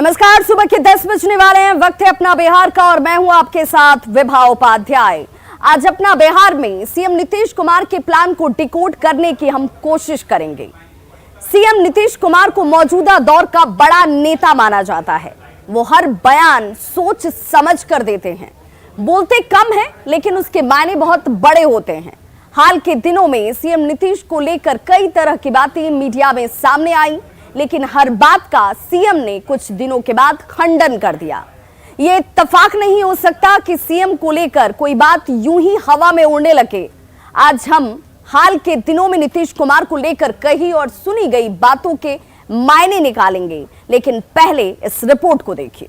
नमस्कार, सुबह के 10 बजने वाले हैं। वक्त है अपना बिहार का और मैं हूं आपके साथ विभा उपाध्याय। आज अपना बिहार में सीएम नीतीश कुमार के प्लान को डिकोड करने की हम कोशिश करेंगे। सीएम नीतीश कुमार को मौजूदा दौर का बड़ा नेता माना जाता है। वो हर बयान सोच समझ कर देते हैं। बोलते कम है लेकिन उसके मायने बहुत बड़े होते हैं। हाल के दिनों में सीएम नीतीश को लेकर कई तरह की बातें मीडिया में सामने आई, लेकिन हर बात का सीएम ने कुछ दिनों के बाद खंडन कर दिया। ये इत्तेफाक नहीं हो सकता कि सीएम को लेकर कोई बात यूं ही हवा में उड़ने लगे। आज हम हाल के दिनों में नीतीश कुमार को लेकर कही और सुनी गई बातों के मायने निकालेंगे, लेकिन पहले इस रिपोर्ट को देखिए।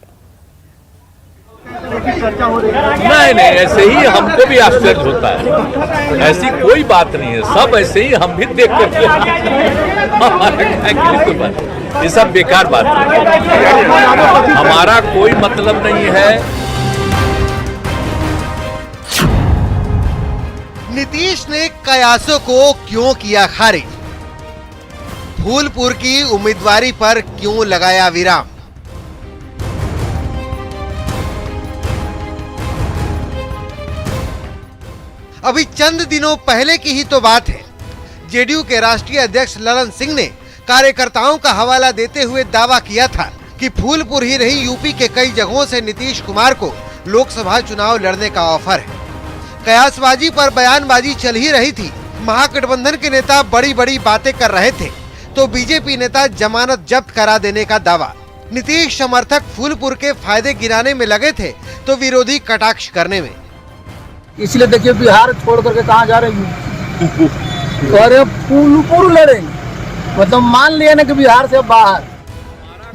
नहीं, ऐसे ही हमको भी आश्चर्य होता है। ऐसी कोई बात नहीं है, सब ऐसे ही हम भी देख करके कोई बात, ये सब बेकार बात है। हमारा कोई मतलब नहीं है। नीतीश ने कयासों को क्यों किया खारिज? फूलपुर की उम्मीदवारी पर क्यों लगाया विराम? अभी चंद दिनों पहले की ही तो बात है। जेडीयू के राष्ट्रीय अध्यक्ष ललन सिंह ने कार्यकर्ताओं का हवाला देते हुए दावा किया था कि फूलपुर ही नहीं, यूपी के कई जगहों से नीतीश कुमार को लोकसभा चुनाव लड़ने का ऑफर है। कयासबाजी पर बयानबाजी चल ही रही थी। महागठबंधन के नेता बड़ी बड़ी बातें कर रहे थे तो बीजेपी नेता जमानत जब्त करा देने का दावा। नीतीश समर्थक फूलपुर के फायदे गिनाने में लगे थे तो विरोधी कटाक्ष करने में। इसलिए देखिए, बिहार छोड़ करके कहाँ जा रही हूँ? अरे फूलपुर लड़ेंगे, मतलब मान लिया ना कि बिहार से बाहर।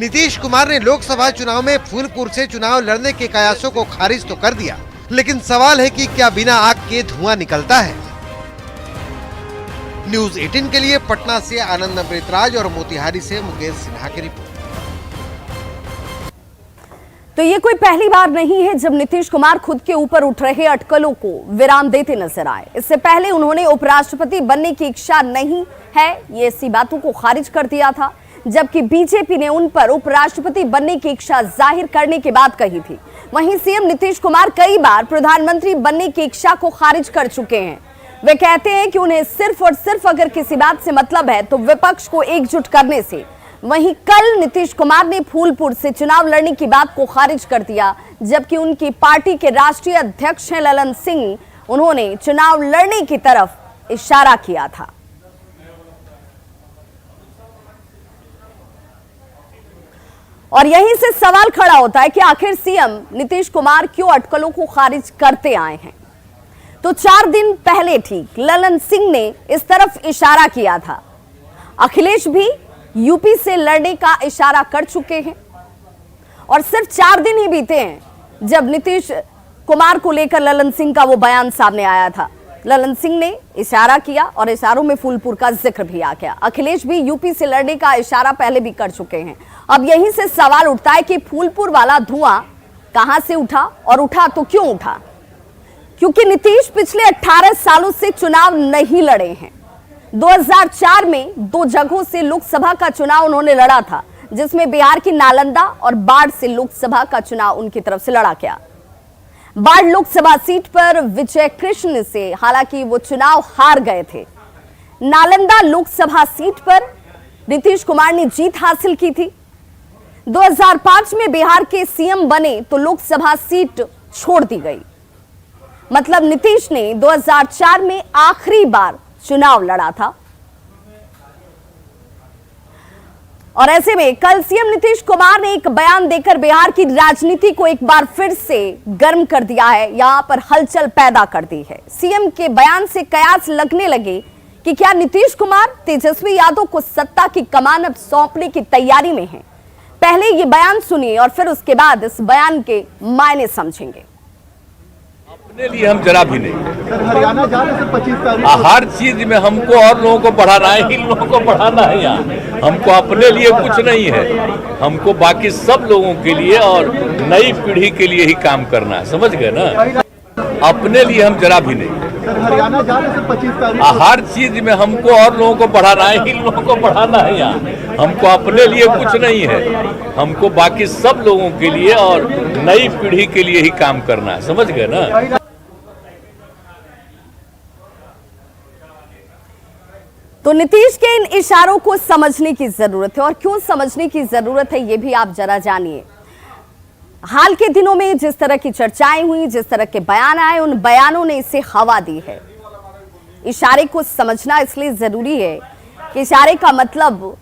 नीतीश कुमार ने लोकसभा चुनाव में फूलपुर से चुनाव लड़ने के कयासों को खारिज तो कर दिया, लेकिन सवाल है कि क्या बिना आग के धुआं निकलता है? न्यूज़ 18 के लिए पटना से आनंद अमृतराज और मोतिहारी से मुकेश सिन्हा की रिपोर्ट। तो ये कोई पहली बार नहीं है जब नीतीश कुमार खुद के ऊपर उठ रहे अटकलों को विराम देते नजर आए। इससे पहले उन्होंने उपराष्ट्रपति बनने की इच्छा नहीं है, ये ऐसी बातों को खारिज कर दिया था, जबकि बीजेपी ने उन पर उपराष्ट्रपति बनने की इच्छा जाहिर करने की बात कही थी। वहीं सीएम नीतीश कुमार कई बार प्रधानमंत्री बनने की इच्छा को खारिज कर चुके हैं। वे कहते हैं कि उन्हें सिर्फ और सिर्फ अगर किसी बात से मतलब है तो विपक्ष को एकजुट करने से। वहीं कल नीतीश कुमार ने फूलपुर से चुनाव लड़ने की बात को खारिज कर दिया, जबकि उनकी पार्टी के राष्ट्रीय अध्यक्ष हैं ललन सिंह, उन्होंने चुनाव लड़ने की तरफ इशारा किया था। और यहीं से सवाल खड़ा होता है कि आखिर सीएम नीतीश कुमार क्यों अटकलों को खारिज करते आए हैं। तो 4 दिन पहले ठीक ललन सिंह ने इस तरफ इशारा किया था। अखिलेश भी यूपी से लड़ने का इशारा कर चुके हैं और सिर्फ 4 दिन ही बीते हैं जब नीतीश कुमार को लेकर ललन सिंह का वो बयान सामने आया था। ललन सिंह ने इशारा किया और इशारों में फूलपुर का जिक्र भी आ गया। अखिलेश भी यूपी से लड़ने का इशारा पहले भी कर चुके हैं। अब यहीं से सवाल उठता है कि फूलपुर वाला धुआं कहां से उठा और उठा तो क्यों उठा? क्योंकि नीतीश पिछले 18 सालों से चुनाव नहीं लड़े हैं। 2004 में 2 जगहों से लोकसभा का चुनाव उन्होंने लड़ा था, जिसमें बिहार की नालंदा और बाढ़ से लोकसभा का चुनाव उनकी तरफ से लड़ा गया। बाढ़ लोकसभा सीट पर विजय कृष्ण से हालांकि वो चुनाव हार गए थे। नालंदा लोकसभा सीट पर नीतीश कुमार ने जीत हासिल की थी। 2005 में बिहार के सीएम बने तो लोकसभा सीट छोड़ दी गई। मतलब नीतीश ने 2004 में आखिरी बार चुनाव लड़ा था। और ऐसे में कल सीएम नीतीश कुमार ने एक बयान देकर बिहार की राजनीति को एक बार फिर से गर्म कर दिया है, यहां पर हलचल पैदा कर दी है। सीएम के बयान से कयास लगने लगे कि क्या नीतीश कुमार तेजस्वी यादव को सत्ता की कमान अब सौंपने की तैयारी में हैं। पहले ये बयान सुनिए और फिर उसके बाद इस बयान के मायने समझेंगे। अपने लिए हम जरा भी नहीं, हरियाणा जाने से 25 तारीख हर चीज में हमको और लोगों को बढ़ाना है, इन लोगों को बढ़ाना है। यहाँ हमको अपने लिए कुछ नहीं है, हमको बाकी सब लोगों के लिए और नई पीढ़ी के लिए ही काम करना है। समझ गए ना? अपने लिए हम जरा भी नहीं। सर हरियाणा जाने से 25 तारीख हर चीज में हमको और लोगों को बढ़ाना है, इन लोगों को बढ़ाना है। यहाँ हमको अपने लिए कुछ नहीं है, हमको बाकी सब लोगों के लिए और नई पीढ़ी के लिए ही काम करना है। समझ गए ना? तो नीतीश के इन इशारों को समझने की जरूरत है, और क्यों समझने की जरूरत है ये भी आप जरा जानिए। हाल के दिनों में जिस तरह की चर्चाएं हुई, जिस तरह के बयान आए, उन बयानों ने इसे हवा दी है। इशारे को समझना इसलिए जरूरी है कि इशारे का मतलब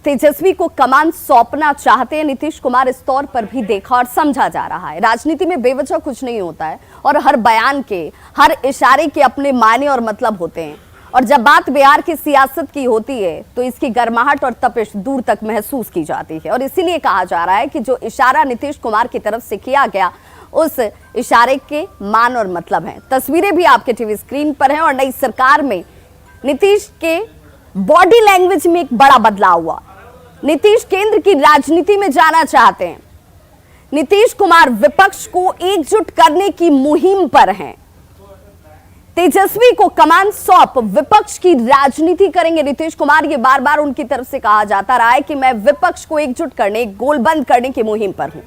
तेजस्वी को कमान सौंपना चाहते हैं नीतीश कुमार, इस तौर पर भी देखा और समझा जा रहा है। राजनीति में बेवजह कुछ नहीं होता है, और हर बयान के, हर इशारे के अपने मायने और मतलब होते हैं। और जब बात बिहार की सियासत की होती है तो इसकी गर्माहट और तपिश दूर तक महसूस की जाती है, और इसीलिए कहा जा रहा है कि जो इशारा नीतीश कुमार की तरफ से किया गया, उस इशारे के मान और मतलब हैं। तस्वीरें भी आपके टीवी स्क्रीन पर हैं, और नई सरकार में नीतीश के बॉडी लैंग्वेज में एक बड़ा बदलाव हुआ। नीतीश केंद्र की राजनीति में जाना चाहते हैं। नीतीश कुमार विपक्ष को एकजुट करने की मुहिम पर हैं। तेजस्वी को कमान सौंप विपक्ष की राजनीति करेंगे नीतीश कुमार। ये बार बार उनकी तरफ से कहा जाता रहा है कि मैं विपक्ष को एकजुट करने, गोलबंद करने की मुहिम पर हूं।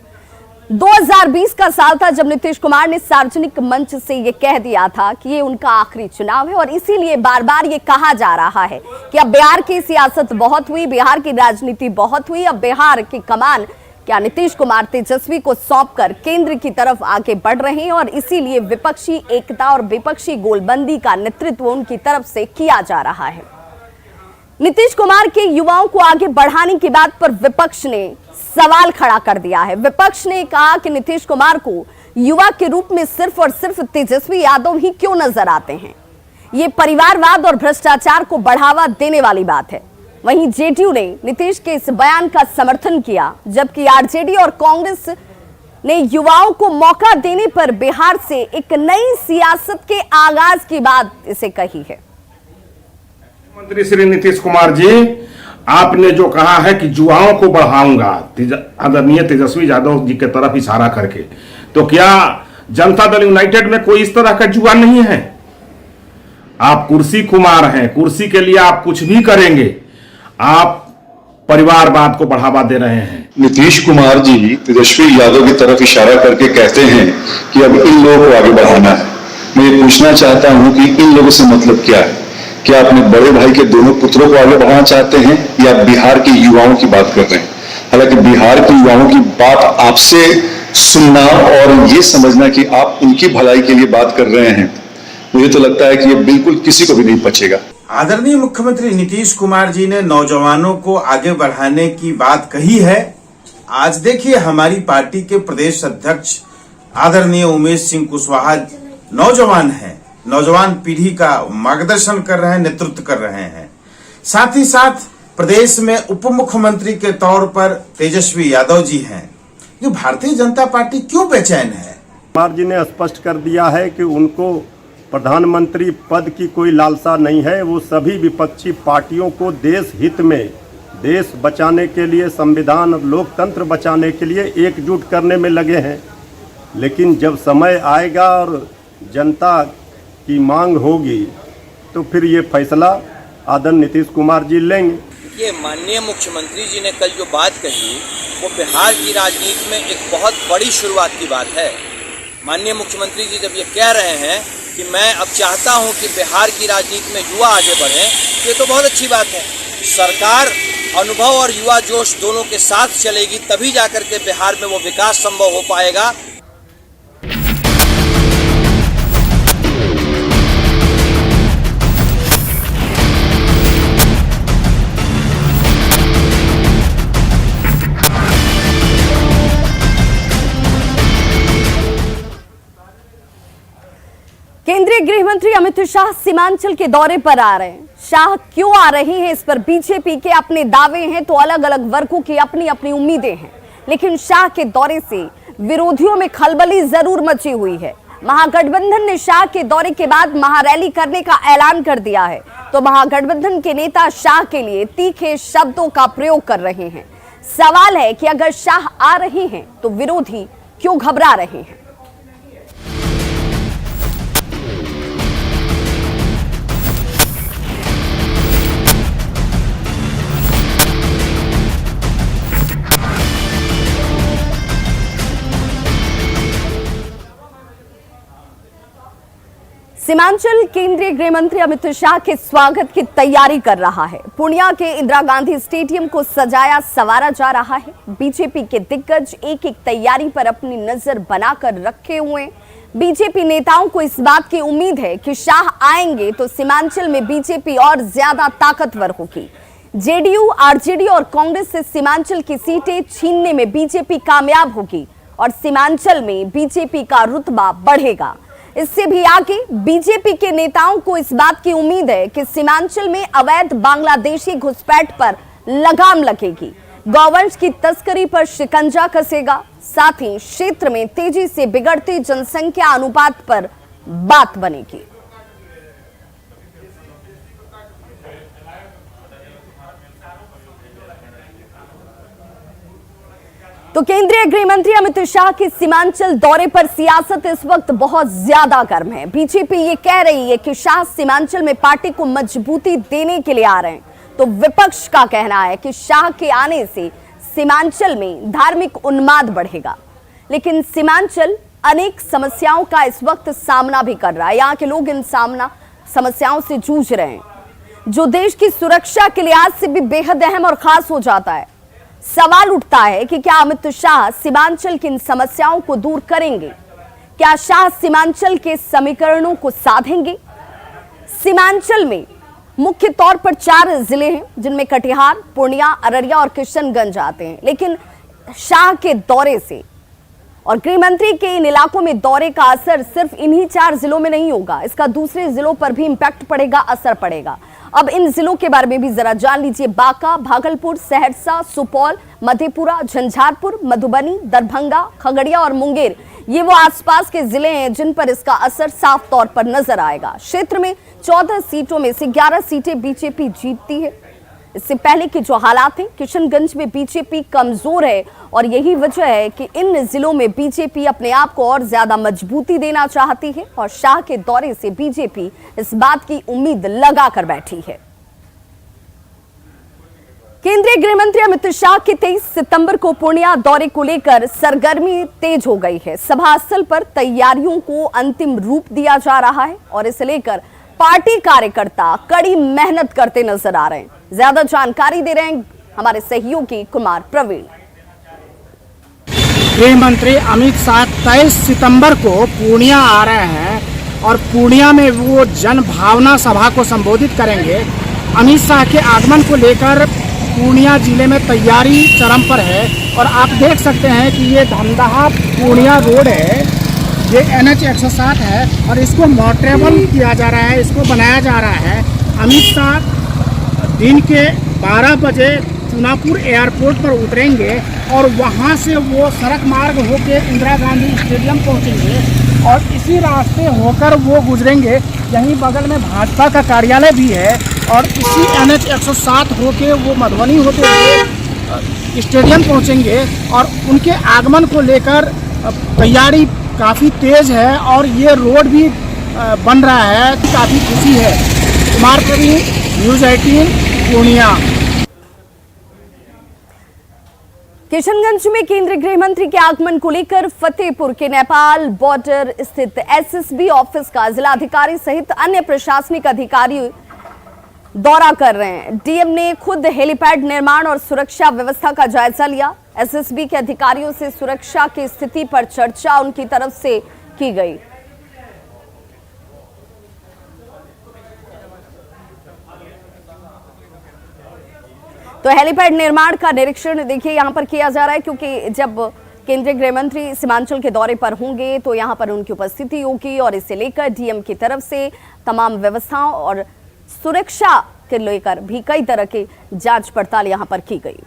2020 का साल था जब नीतीश कुमार ने सार्वजनिक मंच से ये कह दिया था कि ये उनका आखिरी चुनाव है, और इसीलिए बार बार ये कहा जा रहा है कि अब बिहार की सियासत बहुत हुई, बिहार की राजनीति बहुत हुई, अब बिहार की कमान क्या नीतीश कुमार तेजस्वी को सौंपकर केंद्र की तरफ आगे बढ़ रहे हैं, और इसीलिए विपक्षी एकता और विपक्षी गोलबंदी का नेतृत्व उनकी तरफ से किया जा रहा है। नीतीश कुमार के युवाओं को आगे बढ़ाने की बात पर विपक्ष ने सवाल खड़ा कर दिया है। विपक्ष ने कहा कि नीतीश कुमार को युवा के रूप में सिर्फ और सिर्फ तेजस्वी यादव ही क्यों नजर आते हैं। ये परिवारवाद और भ्रष्टाचार को बढ़ावा देने वाली बात है। वहीं जेडीयू ने नीतीश के इस बयान का समर्थन किया, जबकि आरजेडी और कांग्रेस ने युवाओं को मौका देने पर बिहार से एक नई सियासत के आगाज की बात इसे कही है। मुख्यमंत्री श्री नीतीश कुमार जी, आपने जो कहा है कि युवाओं को बढ़ाऊंगा, आदरणीय तेजस्वी यादव जी के तरफ इशारा करके, तो क्या जनता दल यूनाइटेड में कोई इस तरह का युवा नहीं है? आप कुर्सी कुमार हैं, कुर्सी के लिए आप कुछ भी करेंगे। आप परिवारवाद को बढ़ावा दे रहे हैं। नीतीश कुमार जी तेजस्वी यादव की तरफ इशारा करके कहते हैं कि अब इन लोगों को आगे बढ़ाना है। मैं ये पूछना चाहता हूं कि इन लोगों से मतलब क्या है? क्या अपने बड़े भाई के दोनों पुत्रों को आगे बढ़ाना चाहते हैं, या बिहार के युवाओं की बात कर रहे हैं? हालांकि बिहार के युवाओं की बात आपसे सुनना और ये समझना कि आप उनकी भलाई के लिए बात कर रहे हैं, मुझे तो लगता है कि ये बिल्कुल किसी को भी नहीं पचेगा। आदरणीय मुख्यमंत्री नीतीश कुमार जी ने नौजवानों को आगे बढ़ाने की बात कही है। आज देखिए, हमारी पार्टी के प्रदेश अध्यक्ष आदरणीय उमेश सिंह कुशवाहा नौजवान हैं, नौजवान पीढ़ी का मार्गदर्शन कर रहे हैं, नेतृत्व कर रहे हैं। साथ ही साथ प्रदेश में उप मुख्यमंत्री के तौर पर तेजस्वी यादव जी हैं। ये भारतीय जनता पार्टी क्यों बेचैन है? कुमार जी ने स्पष्ट कर दिया है कि उनको प्रधानमंत्री पद की कोई लालसा नहीं है। वो सभी विपक्षी पार्टियों को देश हित में, देश बचाने के लिए, संविधान और लोकतंत्र बचाने के लिए एकजुट करने में लगे हैं। लेकिन जब समय आएगा और जनता की मांग होगी तो फिर ये फैसला आदरणीय नीतीश कुमार जी लेंगे। ये माननीय मुख्यमंत्री जी ने कल जो बात कही वो बिहार की राजनीति में एक बहुत बड़ी शुरुआत की बात है। माननीय मुख्यमंत्री जी जब ये कह रहे हैं कि मैं अब चाहता हूं कि बिहार की राजनीति में युवा आगे बढ़ें, ये तो बहुत अच्छी बात है। सरकार अनुभव और युवा जोश दोनों के साथ चलेगी, तभी जाकर के बिहार में वो विकास संभव हो पाएगा। केंद्रीय गृह मंत्री अमित शाह सीमांचल के दौरे पर आ रहे हैं। शाह क्यों आ रहे हैं, इस पर बीजेपी के अपने दावे हैं तो अलग अलग वर्गों की अपनी अपनी उम्मीदें हैं। लेकिन शाह के दौरे से विरोधियों में खलबली जरूर मची हुई है। महागठबंधन ने शाह के दौरे के बाद महारैली करने का ऐलान कर दिया है, तो महागठबंधन के नेता शाह के लिए तीखे शब्दों का प्रयोग कर रहे हैं। सवाल है कि अगर शाह आ रहे हैं तो विरोधी क्यों घबरा रहे हैं। सीमांचल केंद्रीय गृह मंत्री अमित शाह के स्वागत की तैयारी कर रहा है। पूर्णिया के इंदिरा गांधी स्टेडियम को सजाया संवारा जा रहा है। बीजेपी के दिग्गज एक एक तैयारी पर अपनी नजर बनाकर रखे हुए। बीजेपी नेताओं को इस बात की उम्मीद है कि शाह आएंगे तो सीमांचल में बीजेपी और ज्यादा ताकतवर होगी। जेडीयू, आरजेडी और कांग्रेस से सीमांचल की सीटें छीनने में बीजेपी कामयाब होगी और सीमांचल में बीजेपी का रुतबा बढ़ेगा। इससे भी आगे बीजेपी के नेताओं को इस बात की उम्मीद है कि सीमांचल में अवैध बांग्लादेशी घुसपैठ पर लगाम लगेगी, गौवंश की तस्करी पर शिकंजा कसेगा, साथ ही क्षेत्र में तेजी से बिगड़ती जनसंख्या अनुपात पर बात बनेगी। तो केंद्रीय गृह मंत्री अमित शाह के सीमांचल दौरे पर सियासत इस वक्त बहुत ज्यादा गर्म है। बीजेपी ये कह रही है कि शाह सीमांचल में पार्टी को मजबूती देने के लिए आ रहे हैं, तो विपक्ष का कहना है कि शाह के आने से सीमांचल में धार्मिक उन्माद बढ़ेगा। लेकिन सीमांचल अनेक समस्याओं का इस वक्त सामना भी कर रहा है। यहाँ के लोग इन समस्याओं से जूझ रहे हैं, जो देश की सुरक्षा के लिहाज से भी बेहद अहम और खास हो जाता है। सवाल उठता है कि क्या अमित शाह सीमांचल की इन समस्याओं को दूर करेंगे? क्या शाह सीमांचल के समीकरणों को साधेंगे? सीमांचल में मुख्य तौर पर 4 जिले हैं, जिनमें कटिहार, पूर्णिया, अररिया और किशनगंज आते हैं। लेकिन शाह के दौरे से और गृह मंत्री के इन इलाकों में दौरे का असर सिर्फ इन्हीं 4 जिलों में नहीं होगा, इसका दूसरे जिलों पर भी इंपैक्ट पड़ेगा, असर पड़ेगा। अब इन जिलों के बारे में भी जरा जान लीजिए। बांका, भागलपुर, सहरसा, सुपौल, मधेपुरा, झंझारपुर, मधुबनी, दरभंगा, खगड़िया और मुंगेर, ये वो आसपास के जिले हैं जिन पर इसका असर साफ तौर पर नजर आएगा। क्षेत्र में 14 सीटों में से 11 सीटें बीजेपी जीतती है। इससे पहले के जो हालात हैं, किशनगंज में बीजेपी कमजोर है और यही वजह है कि इन जिलों में बीजेपी अपने आप को और ज्यादा मजबूती देना चाहती है और शाह के दौरे से बीजेपी इस बात की उम्मीद लगा कर बैठी है। केंद्रीय गृह मंत्री अमित शाह के 23 सितंबर को पूर्णिया दौरे को लेकर सरगर्मी तेज हो गई है। सभा स्थल पर तैयारियों को अंतिम रूप दिया जा रहा है और इसे लेकर पार्टी कार्यकर्ता कड़ी मेहनत करते नजर आ रहे हैं। ज्यादा जानकारी दे रहे हैं हमारे सहयोगी कुमार प्रवीण। गृह मंत्री अमित शाह 23 सितंबर को पूर्णिया आ रहे हैं और पूर्णिया में वो जन भावना सभा को संबोधित करेंगे। अमित शाह के आगमन को लेकर पूर्णिया जिले में तैयारी चरम पर है और आप देख सकते हैं कि ये धमदाहा पूर्णिया रोड है, ये NH 107 है और इसको मोटरेबल किया जा रहा है, इसको बनाया जा रहा है। अमित शाह दिन के 12 बजे चुनापुर एयरपोर्ट पर उतरेंगे और वहां से वो सड़क मार्ग होकर इंदिरा गांधी स्टेडियम पहुंचेंगे और इसी रास्ते होकर वो गुजरेंगे। यहीं बगल में भाजपा का कार्यालय भी है और इसी NH 107 होके वो मधुबनी होते हुए स्टेडियम पहुंचेंगे और उनके आगमन को लेकर तैयारी काफ़ी तेज है और ये रोड भी बन रहा है, काफ़ी खुशी है। कुमार प्रवीण, न्यूज़ 18 पूर्णिया। किशनगंज में केंद्रीय गृह मंत्री के आगमन को लेकर फतेहपुर के नेपाल बॉर्डर स्थित SSB ऑफिस का जिलाधिकारी सहित अन्य प्रशासनिक अधिकारी दौरा कर रहे हैं। डीएम ने खुद हेलीपैड निर्माण और सुरक्षा व्यवस्था का जायजा लिया। SSB के अधिकारियों से सुरक्षा की स्थिति पर चर्चा उनकी तरफ से की गई। तो हेलीपैड निर्माण का निरीक्षण देखिए यहां पर किया जा रहा है, क्योंकि जब केंद्रीय गृह मंत्री सीमांचल के दौरे पर होंगे तो यहां पर उनकी उपस्थिति होगी और इसे लेकर डीएम की तरफ से तमाम व्यवस्थाओं और सुरक्षा के लेकर भी कई तरह की जांच पड़ताल यहां पर की गई।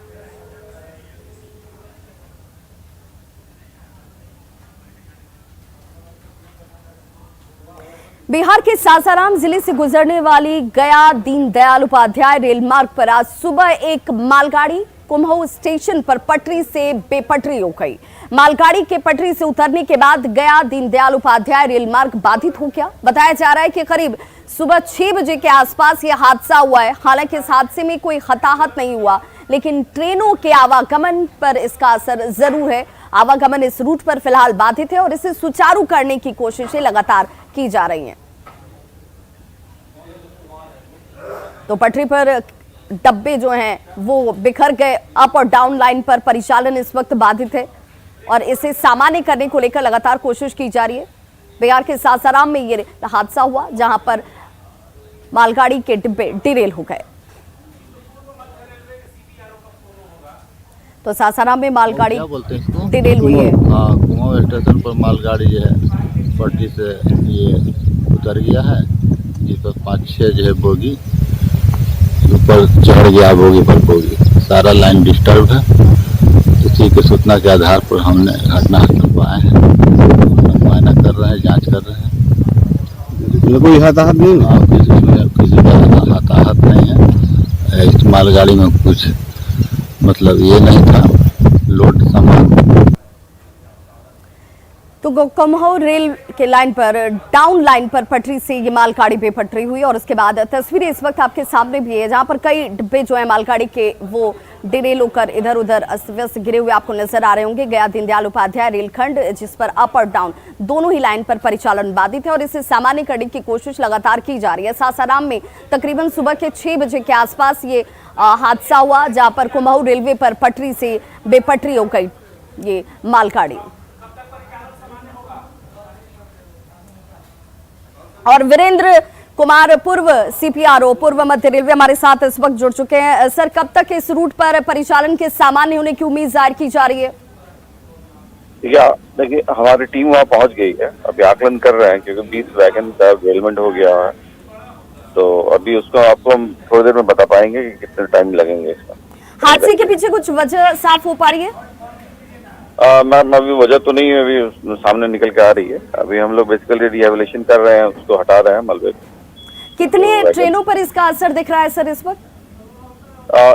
बिहार के सासाराम जिले से गुजरने वाली गया दीनदयाल उपाध्याय रेल मार्ग पर आज सुबह एक मालगाड़ी कुम्हऊ स्टेशन पर पटरी से बेपटरी हो गई। मालगाड़ी के पटरी से उतरने के बाद गया दीनदयाल उपाध्याय रेल मार्ग बाधित हो गया। बताया जा रहा है कि करीब सुबह 6 बजे के आसपास यह हादसा हुआ है। हालांकि इस हादसे में कोई हताहत नहीं हुआ, लेकिन ट्रेनों के आवागमन पर इसका असर जरूर है। आवागमन इस रूट पर फिलहाल बाधित है और इसे सुचारू करने की कोशिशें लगातार की जा रही हैं। तो पटरी पर डब्बे जो हैं वो बिखर गए। अप और डाउन लाइन पर परिचालन इस वक्त बाधित है और इसे सामान्य करने को लेकर लगातार कोशिश की जा रही है। बिहार के सासाराम में ये हादसा हुआ जहां पर मालगाड़ी के डिब्बे डिरेल हो गए। तो सासाराम में मालगाड़ी डिरेल हुई है। कुमाऊं स्टेशन पर मालगाड़ी जो है पटरी से ये उतर गया है, जिस पर 5-6 जो है बोगी ऊपर चढ़ गया, बोगी पर बोगी, सारा लाइन डिस्टर्ब है। इसी के सूचना के आधार पर हमने घटनास्थल पर आए हैं, मुआयना कर रहे हैं, जांच कर रहे हैं। कोई हताहत नहीं है? किसी का हताहत नहीं है। इस मालगाड़ी में कुछ मतलब ये नहीं था लोड सामान। तो कुमाऊं रेल के लाइन पर डाउन लाइन पर पटरी से ये मालगाड़ी बेपटरी हुई और उसके बाद तस्वीरें इस वक्त आपके सामने भी है जहां पर कई डिब्बे जो है मालगाड़ी के वो डिरेल होकर इधर उधर अस्त व्यस्त गिरे हुए आपको नजर आ रहे होंगे। गया दीनदयाल उपाध्याय रेलखंड जिस पर अप और डाउन दोनों ही लाइन पर परिचालन बाधित है और इसे सामान्य करने की कोशिश लगातार की जा रही है। सासाराम में तकरीबन सुबह के 6 बजे के आसपास ये हादसा हुआ जहां पर कुमाऊं रेलवे पर पटरी से बेपटरी हो गई ये मालगाड़ी। और वीरेंद्र कुमार पूर्व सीपीआरओ पूर्व मध्य रेलवे हमारे साथ इस वक्त जुड़ चुके हैं। सर, कब तक इस रूट पर परिचालन के सामान्य होने की उम्मीद जाहिर की जा रही है? देखिए, हमारी टीम वहाँ पहुंच गई है, अभी आकलन कर रहे हैं क्योंकि 20 वैगन का डेवलपमेंट हो गया है, तो अभी उसको आपको हम थोड़ी देर में बता पाएंगे कि कितने टाइम लगेंगे इसका। हादसे के पीछे कुछ वजह साफ हो पा रही है? मैम अभी वजह तो नहीं है, अभी सामने निकल के आ रही है। अभी हम लोग बेसिकली रिहेबिलिटेशन कर रहे हैं, उसको हटा रहे हैं मलबे को। कितने ट्रेनों पर इसका असर दिख रहा है सर इस वक्त?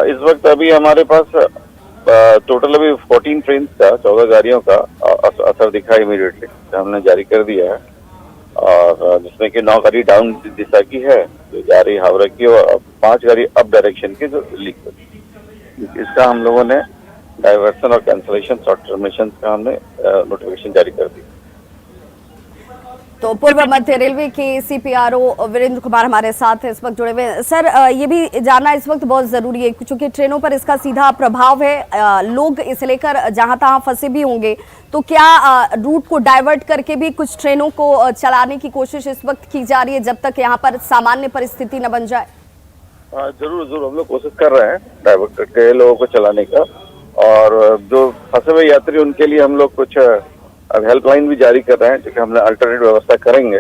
इस वक्त अभी हमारे पास टोटल अभी 14 ट्रेन का 14 गाड़ियों का असर दिखा है इमीडिएटली, हमने जारी कर दिया है। और जिसमें कि 9 गाड़ी डाउन दिशा की है जो जा रही हावड़ा की और 5 गाड़ी अप डायरेक्शन की जो लीक होती। इसका हम लोगों ने डाइवर्सन और कैंसलेशन और टर्मिनेशन का हमने नोटिफिकेशन जारी कर दी। तो पूर्व मध्य रेलवे के सीपीआरओ वीरेंद्र कुमार हमारे साथ इस वक्त जुड़े हुए हैं। सर, ये भी जानना इस वक्त बहुत जरूरी है क्योंकि ट्रेनों पर इसका सीधा प्रभाव है, लोग इसे लेकर जहां तहां फंसे भी होंगे, तो क्या रूट को डाइवर्ट करके भी कुछ ट्रेनों को चलाने की कोशिश इस वक्त की जा रही है जब तक यहाँ पर सामान्य परिस्थिति न बन जाए? जरूर हम लोग कोशिश कर रहे हैं डाइवर्ट करके लोगों को चलाने का, और जो फंसे हुए यात्री उनके लिए हम लोग कुछ अब हेल्पलाइन भी जारी कर रहे हैं, क्योंकि हमने अल्टरनेट व्यवस्था करेंगे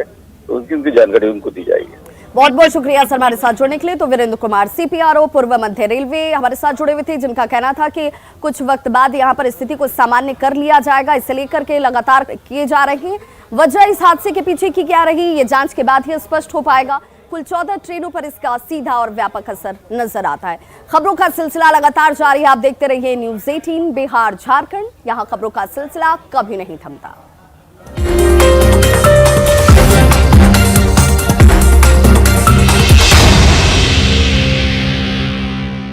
तो उनकी जानकारी उनको दी जाएगी। बहुत बहुत शुक्रिया सर हमारे साथ जुड़ने के लिए। तो वीरेंद्र कुमार सीपीआरओ पूर्व मध्य रेलवे हमारे साथ जुड़े हुए थे, जिनका कहना था कि कुछ वक्त बाद यहाँ पर स्थिति को सामान्य कर लिया जाएगा, इसे लेकर के लगातार किए जा रहे हैं। वजह इस हादसे के पीछे की क्या रही ये जांच के बाद ही स्पष्ट हो पाएगा। कुल 14 ट्रेनों पर इसका सीधा और व्यापक असर नजर आता है। खबरों का सिलसिला लगातार जारी है, आप देखते रहिए न्यूज़ 18 बिहार झारखंड, यहाँ खबरों का सिलसिला कभी नहीं थमता।